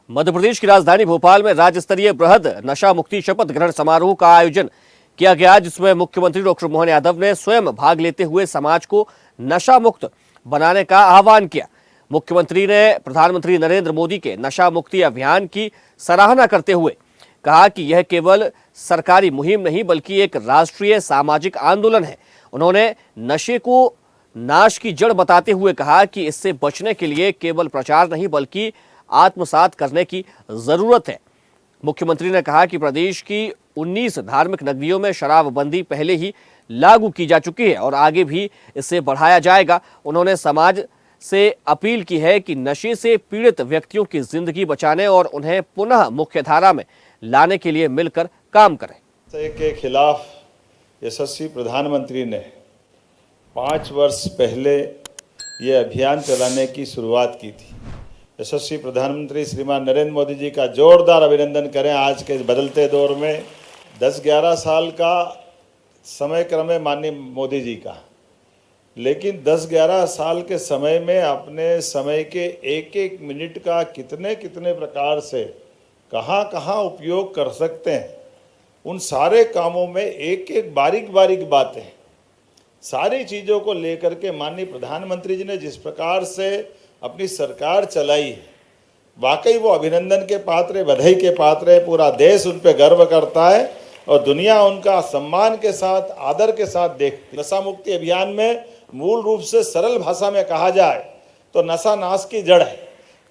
मध्य प्रदेश की राजधानी भोपाल में राज्य स्तरीय बृहद नशा मुक्ति शपथ ग्रहण समारोह का आयोजन किया गया, जिसमें मुख्यमंत्री डॉक्टर मोहन यादव ने स्वयं भाग लेते हुए समाज को नशा मुक्त बनाने का आह्वान किया। मुख्यमंत्री ने प्रधानमंत्री नरेंद्र मोदी के नशा मुक्ति अभियान की सराहना करते हुए कहा कि यह केवल सरकारी मुहिम नहीं बल्कि एक राष्ट्रीय सामाजिक आंदोलन है। उन्होंने नशे को नाश की जड़ बताते हुए कहा कि इससे बचने के लिए केवल प्रचार नहीं बल्कि आत्मसात करने की जरूरत है। मुख्यमंत्री ने कहा कि प्रदेश की 19 धार्मिक नगरियों में शराबबंदी पहले ही लागू की जा चुकी है और आगे भी इसे बढ़ाया जाएगा। उन्होंने समाज से अपील की है कि नशे से पीड़ित व्यक्तियों की जिंदगी बचाने और उन्हें पुनः मुख्यधारा में लाने के लिए मिलकर काम करें। नशे के खिलाफ यशस्वी प्रधानमंत्री ने 5 वर्ष पहले ये अभियान चलाने की शुरुआत की थी। यशस्वी प्रधानमंत्री श्रीमान नरेंद्र मोदी जी का जोरदार अभिनंदन करें। आज के बदलते दौर में 10-11 साल का समय क्रम है माननीय मोदी जी का, लेकिन 10-11 साल के समय में अपने समय के एक मिनट का कितने प्रकार से कहाँ उपयोग कर सकते हैं, उन सारे कामों में एक बारीक बातें, सारी चीज़ों को लेकर के माननीय प्रधानमंत्री जी ने जिस प्रकार से अपनी सरकार चलाई है, वाकई वो अभिनंदन के पात्र, बधाई के पात्र है। पूरा देश उन पर गर्व करता है और दुनिया उनका सम्मान के साथ, आदर के साथ देखती है। नशा मुक्ति अभियान में मूल रूप से सरल भाषा में कहा जाए तो नशा नाश की जड़ है।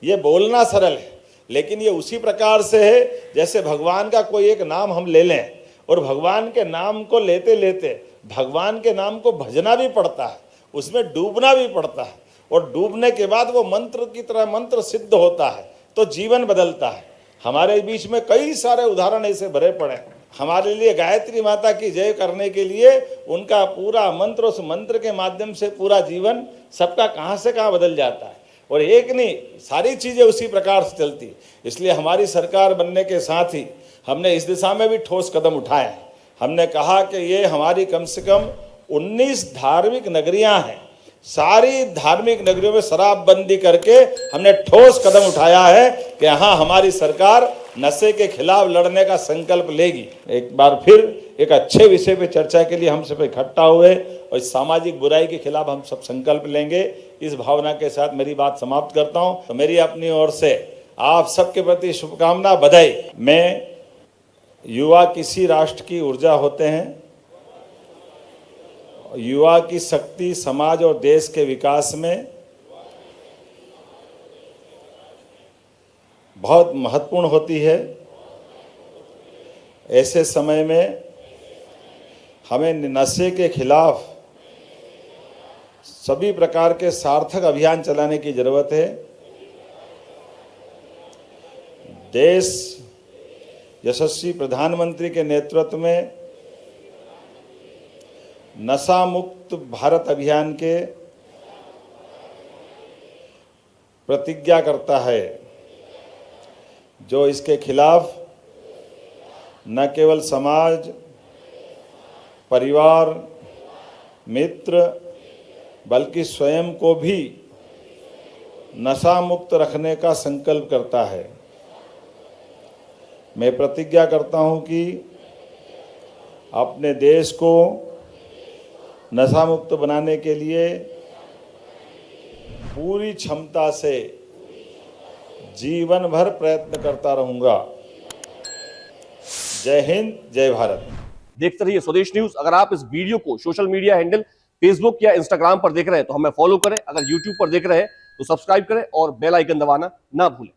ये बोलना सरल है, लेकिन ये उसी प्रकार से है जैसे भगवान का कोई एक नाम हम ले लें और भगवान के नाम को लेते लेते भगवान के नाम को भजना भी पड़ता है, उसमें डूबना भी पड़ता है और डूबने के बाद वो मंत्र की तरह मंत्र सिद्ध होता है तो जीवन बदलता है। हमारे बीच में कई सारे उदाहरण ऐसे भरे पड़े हैं। हमारे लिए गायत्री माता की जय करने के लिए उनका पूरा मंत्र, उस मंत्र के माध्यम से पूरा जीवन सबका कहाँ से कहाँ बदल जाता है और एक नहीं सारी चीज़ें उसी प्रकार से चलती। इसलिए हमारी सरकार बनने के साथ ही हमने इस दिशा में भी ठोस कदम उठाए हैं। हमने कहा कि ये हमारी कम से कम 19 धार्मिक नगरियां हैं, सारी धार्मिक नगरियों में शराबबंदी करके हमने ठोस कदम उठाया है कि हाँ, हमारी सरकार नशे के खिलाफ लड़ने का संकल्प लेगी। एक बार फिर एक अच्छे विषय पे चर्चा के लिए हम सब इकट्ठा हुए और इस सामाजिक बुराई के खिलाफ हम सब संकल्प लेंगे। इस भावना के साथ मेरी बात समाप्त करता हूँ। तो मेरी अपनी ओर से आप सबके प्रति शुभकामना, बधाई। मैं युवा किसी राष्ट्र की ऊर्जा होते हैं। युवा की शक्ति समाज और देश के विकास में बहुत महत्वपूर्ण होती है। ऐसे समय में हमें नशे के खिलाफ सभी प्रकार के सार्थक अभियान चलाने की जरूरत है। देश यशस्वी प्रधानमंत्री के नेतृत्व में नशा मुक्त भारत अभियान के प्रतिज्ञा करता है, जो इसके खिलाफ न केवल समाज, परिवार, मित्र बल्कि स्वयं को भी नशा मुक्त रखने का संकल्प करता है। मैं प्रतिज्ञा करता हूं कि अपने देश को नशा मुक्त बनाने के लिए पूरी क्षमता से जीवन भर प्रयत्न करता रहूंगा। जय हिंद, जय भारत। देखते रहिए स्वदेश न्यूज। अगर आप इस वीडियो को सोशल मीडिया हैंडल फेसबुक या इंस्टाग्राम पर देख रहे हैं तो हमें फॉलो करें। अगर यूट्यूब पर देख रहे हैं तो सब्सक्राइब करें और बेल आइकन दबाना ना भूलें।